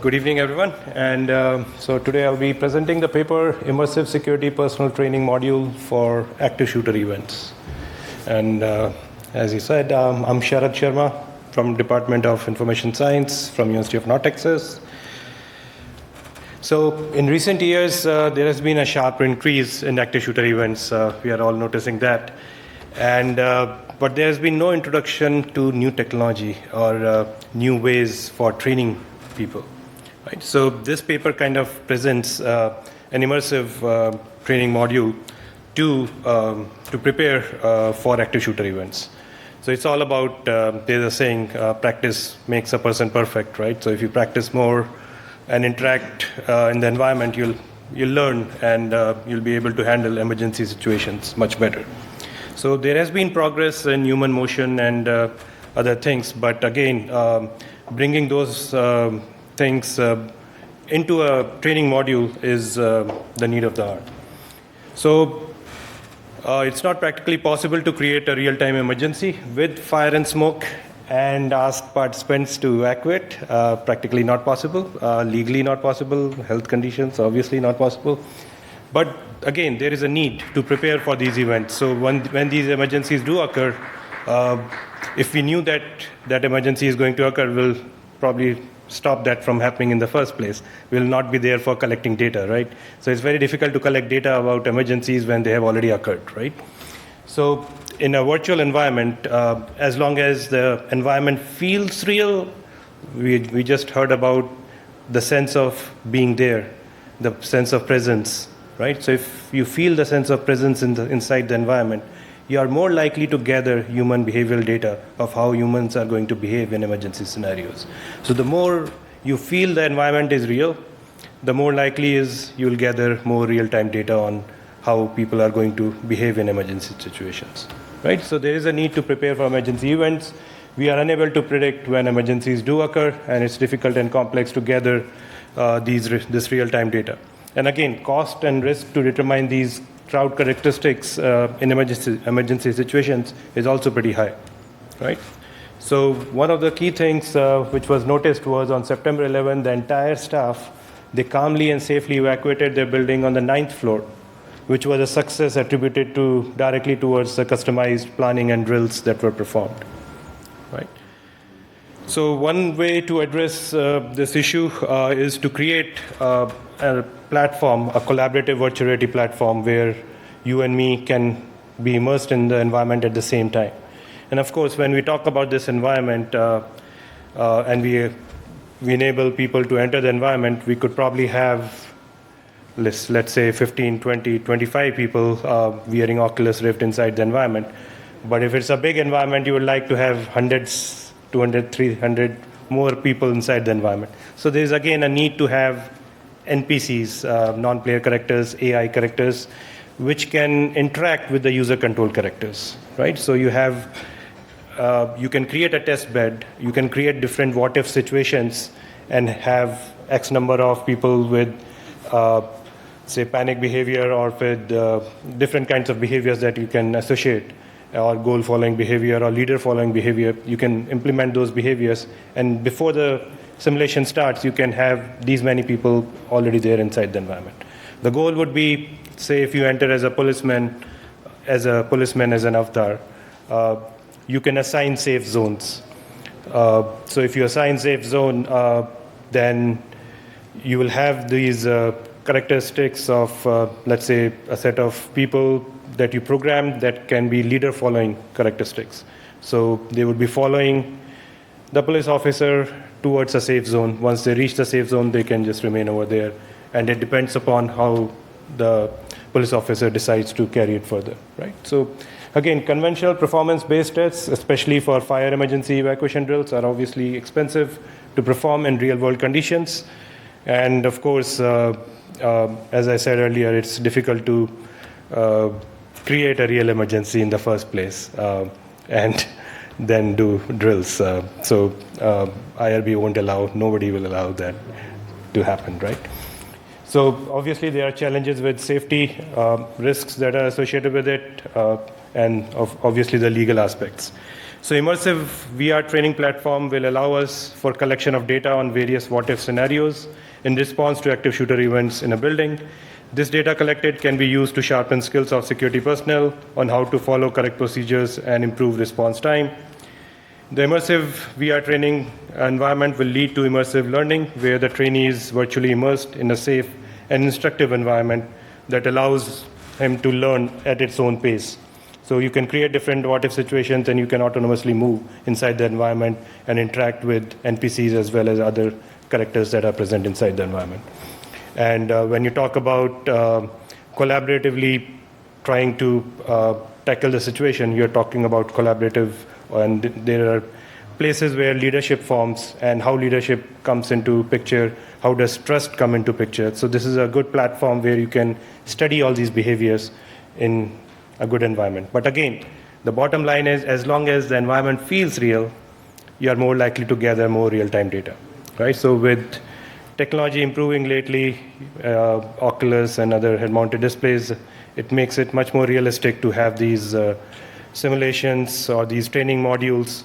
good evening, everyone. And so today I'll be presenting the paper, Immersive Security Personal Training Module for Active Shooter Events. And as you said, I'm Sharma from Department of Information Science from University of North Texas. So in recent years, there has been a sharp increase in active shooter events. We are all noticing that. And but there has been no introduction to new technology or new ways for training people. Right? So this paper kind of presents an immersive training module to prepare for active shooter events. So it's all about, there's a saying, practice makes a person perfect, right? So if you practice more and interact in the environment, you'll learn and you'll be able to handle emergency situations much better. So there has been progress in human motion and other things, but again, bringing those things into a training module is the need of the hour. So it's not practically possible to create a real-time emergency with fire and smoke and ask participants to evacuate. Practically not possible, legally not possible, health conditions obviously not possible. But again, there is a need to prepare for these events. So when these emergencies do occur, if we knew that emergency is going to occur, we'll probably stop that from happening in the first place. We'll not be there for collecting data, right? So it's very difficult to collect data about emergencies when they have already occurred, right? So in a virtual environment, as long as the environment feels real, we just heard about the sense of being there, the sense of presence, right? So if you feel the sense of presence inside the environment, you are more likely to gather human behavioral data of how humans are going to behave in emergency scenarios. So the more you feel the environment is real, the more likely is you'll gather more real-time data on how people are going to behave in emergency situations, right? So there is a need to prepare for emergency events. We are unable to predict when emergencies do occur, and it's difficult and complex to gather this real-time data. And again, cost and risk to determine these crowd characteristics in emergency situations is also pretty high, right? So one of the key things which was noticed was on September 11, the entire staff, they calmly and safely evacuated their building on the 9th floor, which was a success attributed directly towards the customized planning and drills that were performed, right? So one way to address this issue is to create a platform, a collaborative virtual reality platform where you and me can be immersed in the environment at the same time. And of course, when we talk about this environment and we enable people to enter the environment, we could probably have, let's say 15, 20, 25 people wearing Oculus Rift inside the environment. But if it's a big environment, you would like to have hundreds, 200, 300 more people inside the environment. So there's again a need to have NPCs, non-player characters, AI characters, which can interact with the user-controlled characters, right? So you can create a test bed, you can create different what-if situations and have X number of people with, say, panic behavior or with different kinds of behaviors that you can associate, or goal-following behavior or leader-following behavior. You can implement those behaviors, and before the simulation starts, you can have these many people already there inside the environment. The goal would be, say, if you enter as a policeman as an avatar, you can assign safe zones. So if you assign safe zone, then you will have these characteristics of, let's say, a set of people that you program that can be leader-following characteristics. So they would be following the police officer towards a safe zone. Once they reach the safe zone, they can just remain over there. And it depends upon how the police officer decides to carry it further, right? So again, conventional performance-based tests, especially for fire emergency evacuation drills, are obviously expensive to perform in real-world conditions. And of course, as I said earlier, it's difficult to create a real emergency in the first place and then do drills. So IRB won't allow, nobody will allow that to happen, right? So obviously there are challenges with safety, risks that are associated with it, and obviously the legal aspects. So immersive VR training platform will allow us for collection of data on various what-if scenarios in response to active shooter events in a building. This data collected can be used to sharpen skills of security personnel on how to follow correct procedures and improve response time. The immersive VR training environment will lead to immersive learning, where the trainee is virtually immersed in a safe and instructive environment that allows him to learn at its own pace. So you can create different what-if situations, and you can autonomously move inside the environment and interact with NPCs as well as other characters that are present inside the environment. And when you talk about collaboratively trying to tackle the situation, you're talking about collaborative, and there are places where leadership forms and how leadership comes into picture, how does trust come into picture. So this is a good platform where you can study all these behaviors in a good environment. But again, the bottom line is, as long as the environment feels real, you are more likely to gather more real-time data, right? So with technology improving lately, Oculus and other head-mounted displays, it makes it much more realistic to have these simulations or these training modules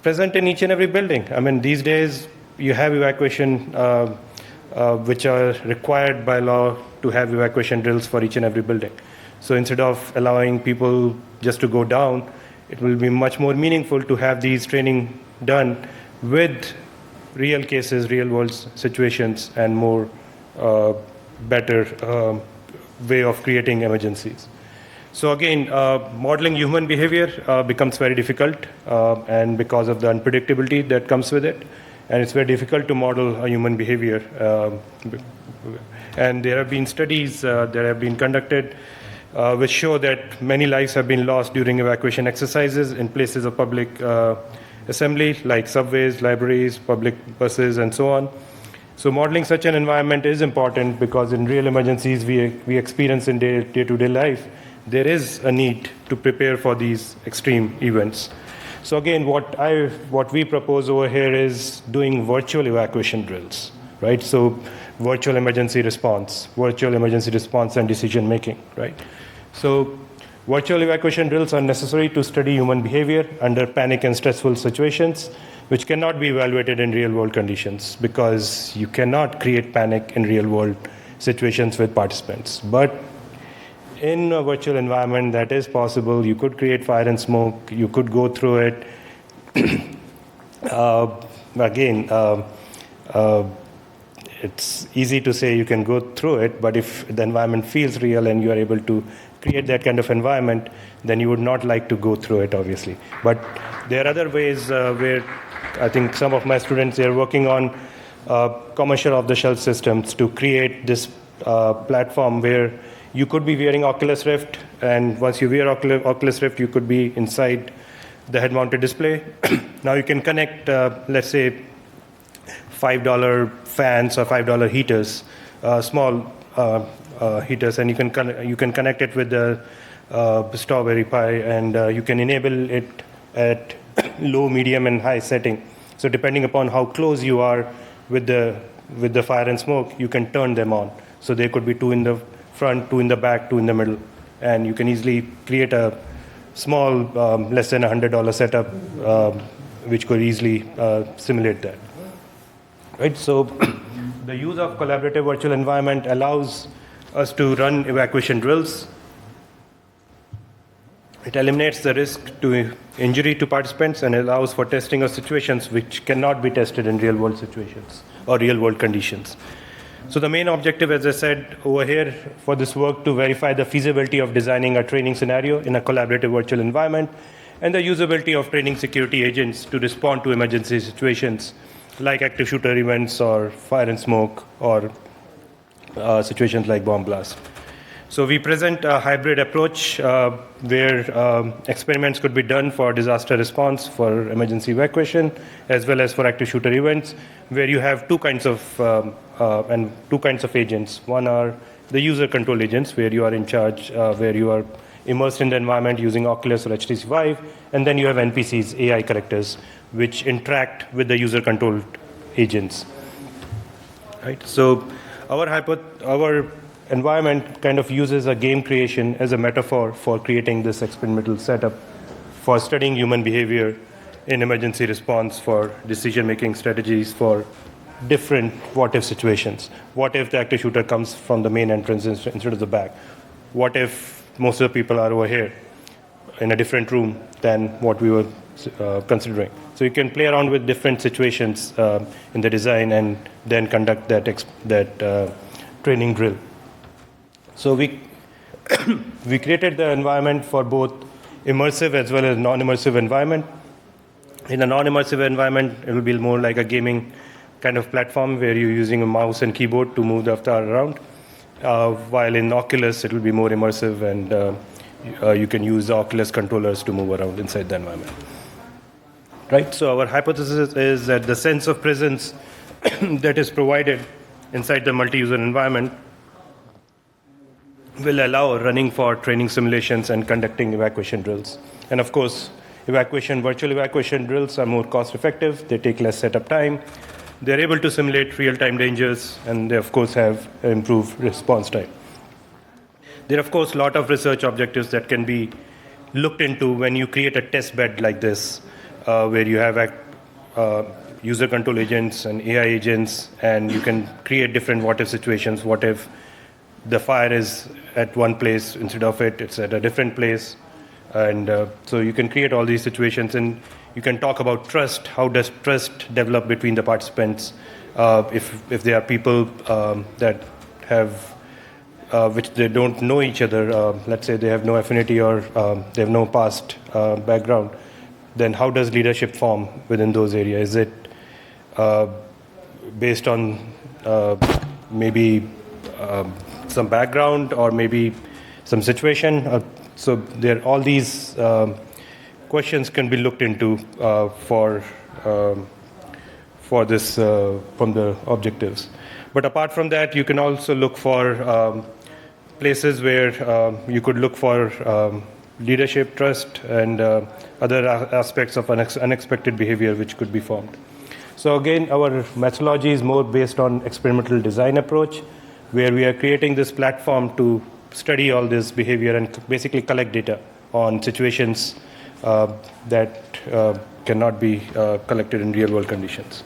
present in each and every building. I mean, these days you have evacuation, which are required by law to have evacuation drills for each and every building. So instead of allowing people just to go down, it will be much more meaningful to have these training done with real cases, real world situations, and more better way of creating emergencies. So again, modeling human behavior becomes very difficult, and because of the unpredictability that comes with it, and it's very difficult to model a human behavior. And there have been studies that have been conducted which show that many lives have been lost during evacuation exercises in places of public assembly, like subways, libraries, public buses, and so on. So modeling such an environment is important, because in real emergencies we experience in day-to-day life, there is a need to prepare for these extreme events. So again, what we propose over here is doing virtual evacuation drills, right? So virtual emergency response and decision making, right? So virtual evacuation drills are necessary to study human behavior under panic and stressful situations, which cannot be evaluated in real-world conditions, because you cannot create panic in real-world situations with participants. But in a virtual environment, that is possible. You could create fire and smoke. You could go through it. It's easy to say you can go through it, but if the environment feels real and you are able to create that kind of environment, then you would not like to go through it, obviously. But there are other ways where I think some of my students are working on commercial off-the-shelf systems to create this platform where you could be wearing Oculus Rift, and once you wear Oculus Rift, you could be inside the head-mounted display. Now you can connect, let's say, $5 fans or $5 heaters, small heaters, and you can connect it with the Strawberry Pi, and you can enable it at low, medium, and high setting. So depending upon how close you are with the fire and smoke, you can turn them on. So there could be 2 in the front, 2 in the back, 2 in the middle, and you can easily create a small, less than $100 setup, which could easily simulate that. Right. So the use of collaborative virtual environment allows us to run evacuation drills. It eliminates the risk to injury to participants and allows for testing of situations which cannot be tested in real-world situations or real-world conditions. So the main objective, as I said over here, for this work to verify the feasibility of designing a training scenario in a collaborative virtual environment, and the usability of training security agents to respond to emergency situations like active shooter events or fire and smoke, or situations like bomb blast. So we present a hybrid approach where experiments could be done for disaster response, for emergency evacuation, as well as for active shooter events, where you have two kinds of agents. One are the user control agents, where you are in charge, where you are immersed in the environment using Oculus or HTC Vive, and then you have NPCs, AI characters, which interact with the user controlled agents. Right. So our environment kind of uses a game creation as a metaphor for creating this experimental setup for studying human behavior in emergency response, for decision-making strategies, for different what-if situations. What if the active shooter comes from the main entrance instead of the back? What if most of the people are over here in a different room than what we were considering? So you can play around with different situations in the design and then conduct that training drill. So we we created the environment for both immersive as well as non-immersive environment. In a non-immersive environment, it will be more like a gaming kind of platform where you're using a mouse and keyboard to move the avatar around. While in Oculus, it will be more immersive, and you can use the Oculus controllers to move around inside the environment. Right? So our hypothesis is that the sense of presence that is provided inside the multi-user environment will allow running for training simulations and conducting evacuation drills. And of course, virtual evacuation drills are more cost-effective. They take less setup time. They're able to simulate real-time dangers, and they, of course, have improved response time. There are, of course, a lot of research objectives that can be looked into when you create a test bed like this, where you have user control agents and AI agents, and you can create different what-if situations. What if the fire is at one place instead of it's at a different place? And so you can create all these situations, and you can talk about trust. How does trust develop between the participants? If there are people that have which they don't know each other, let's say they have no affinity or they have no past background, then how does leadership form within those areas? Is it based on maybe some background or maybe some situation? So there, all these questions can be looked into for this from the objectives. But apart from that, you can also look for places where you could look for leadership, trust, and other aspects of unexpected behavior which could be formed. So again, our methodology is more based on experimental design approach, where we are creating this platform to study all this behavior and basically collect data on situations that cannot be collected in real-world conditions.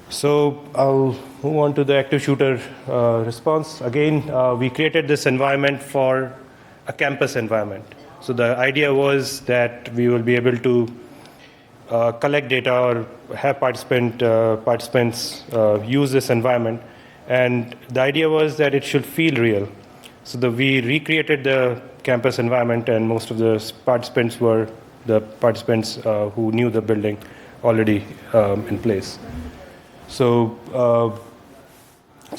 So I'll move on to the active shooter response. Again, we created this environment for a campus environment. So the idea was that we will be able to collect data or have participants use this environment. And the idea was that it should feel real. So we recreated the campus environment, and most of the participants were the participants who knew the building already in place. So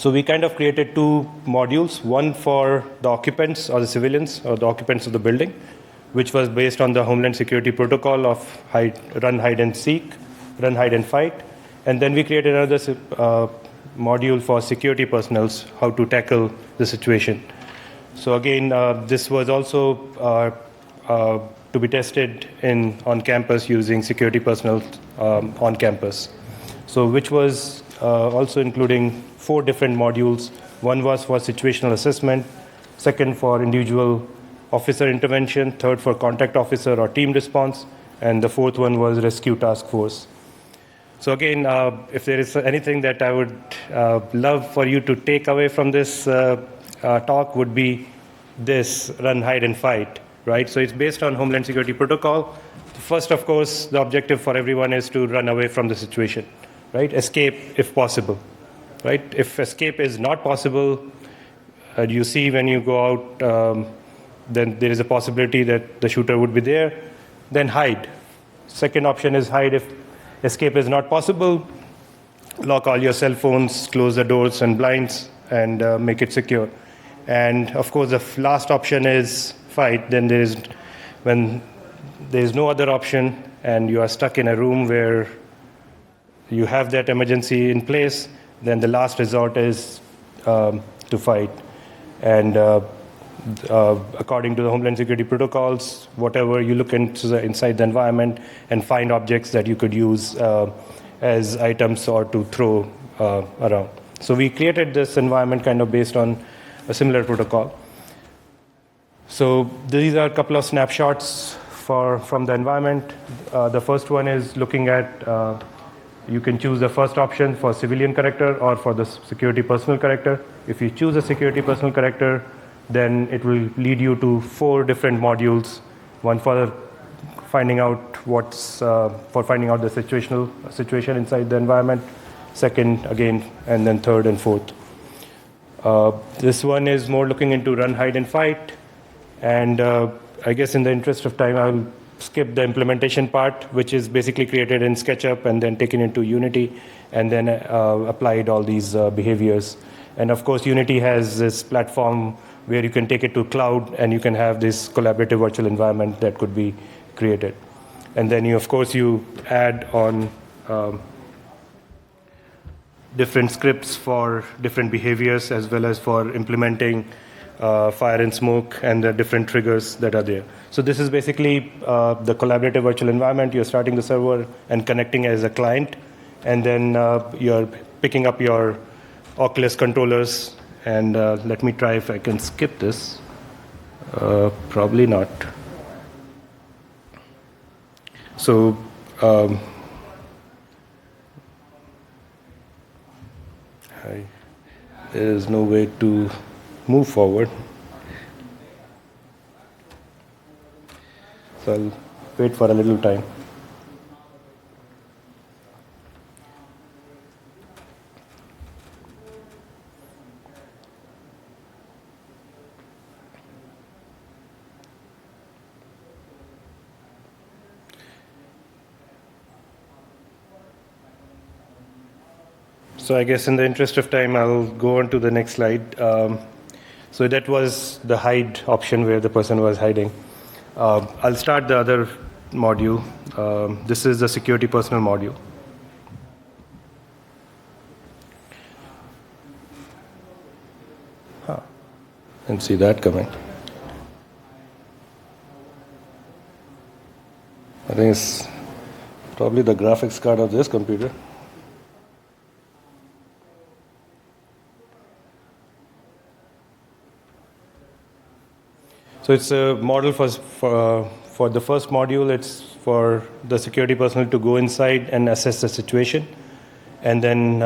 we kind of created two modules, one for the occupants or the civilians or the occupants of the building, which was based on the Homeland Security protocol of run, hide, and seek, run, hide, and fight. And then we created another module for security personnel, how to tackle the situation. So again, this was also to be tested on campus using security personnel on campus. So which was also including 4 different modules. One was for situational assessment, second for individual officer intervention, third for contact officer or team response, and the fourth one was rescue task force. So again, if there is anything that I would love for you to take away from this talk would be this run, hide, and fight, right? So it's based on Homeland Security protocol. First, of course, the objective for everyone is to run away from the situation, right? Escape if possible, right? If escape is not possible, you see when you go out, then there is a possibility that the shooter would be there, then hide. Second option is hide if escape is not possible. Lock all your cell phones, close the doors and blinds, and make it secure. And of course, the last option is fight. Then when there is no other option and you are stuck in a room where you have that emergency in place, then the last resort is to fight. And according to the Homeland Security protocols, whatever you look inside the environment and find objects that you could use as items or to throw around. So we created this environment kind of based on a similar protocol. So these are a couple of snapshots from the environment. The first one is looking at, you can choose the first option for civilian character or for the security personal character. If you choose a security personal character, then it will lead you to 4 different modules. One for finding out the situation inside the environment. Second, again, and then third and fourth. This one is more looking into run, hide, and fight. And I guess in the interest of time, I'll skip the implementation part, which is basically created in SketchUp and then taken into Unity, and then applied all these behaviors. And of course, Unity has this platform where you can take it to cloud, and you can have this collaborative virtual environment that could be created. And then you add on different scripts for different behaviors, as well as for implementing fire and smoke and the different triggers that are there. So this is basically the collaborative virtual environment. You're starting the server and connecting as a client, and then you're picking up your Oculus controllers. And let me try if I can skip this. Probably not. So there is no way to move forward. So I'll wait for a little time. So I guess in the interest of time, I'll go on to the next slide. So that was the hide option where the person was hiding. I'll start the other module. This is the security personal module. Didn't see that coming. I think it's probably the graphics card of this computer. So it's a model for the first module. It's for the security personnel to go inside and assess the situation, and then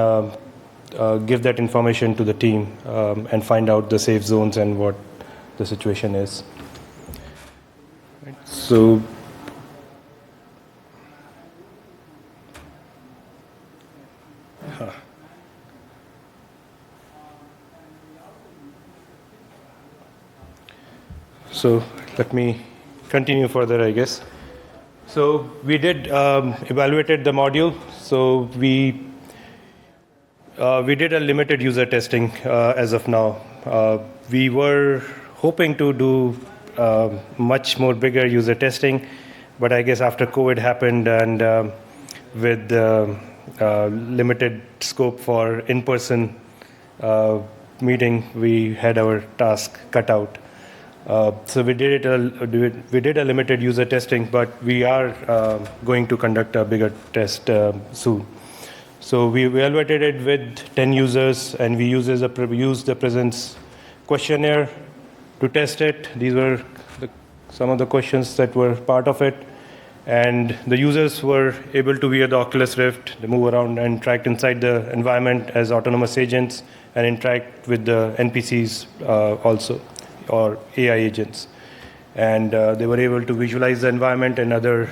give that information to the team and find out the safe zones and what the situation is. Right. So So let me continue further, I guess. So we did evaluated the module. So we did a limited user testing as of now. We were hoping to do much more bigger user testing, but I guess after COVID happened and with limited scope for in-person meeting, we had our task cut out. So we did a limited user testing, but we are going to conduct a bigger test soon. So we evaluated it with 10 users, and we used the presence questionnaire to test it. These were some of the questions that were part of it. And the users were able to wear the Oculus Rift, they move around and interact inside the environment as autonomous agents and interact with the NPCs also, or AI agents. And they were able to visualize the environment and other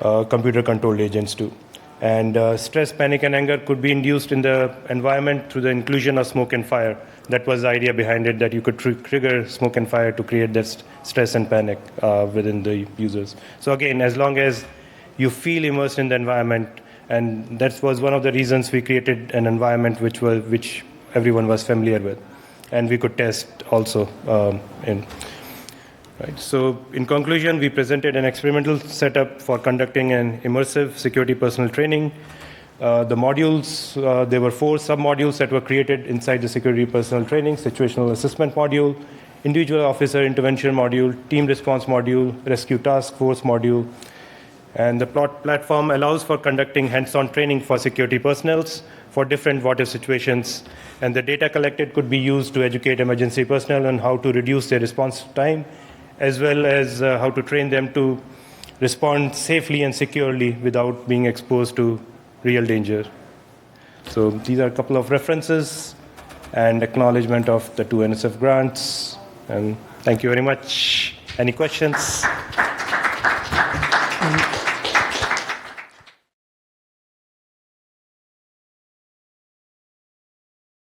computer-controlled agents too. And stress, panic, and anger could be induced in the environment through the inclusion of smoke and fire. That was the idea behind it, that you could trigger smoke and fire to create that stress and panic within the users. So again, as long as you feel immersed in the environment, and that was one of the reasons we created an environment which everyone was familiar with, and we could test also in. Right. So in conclusion, we presented an experimental setup for conducting an immersive security personnel training. The modules, there were 4 sub-modules that were created inside the security personnel training: situational assessment module, individual officer intervention module, team response module, rescue task force module. And the platform allows for conducting hands-on training for security personnel for different what-if situations. And the data collected could be used to educate emergency personnel on how to reduce their response time as well as how to train them to respond safely and securely without being exposed to real danger. So these are a couple of references and acknowledgement of the 2 NSF grants. And thank you very much. Any questions?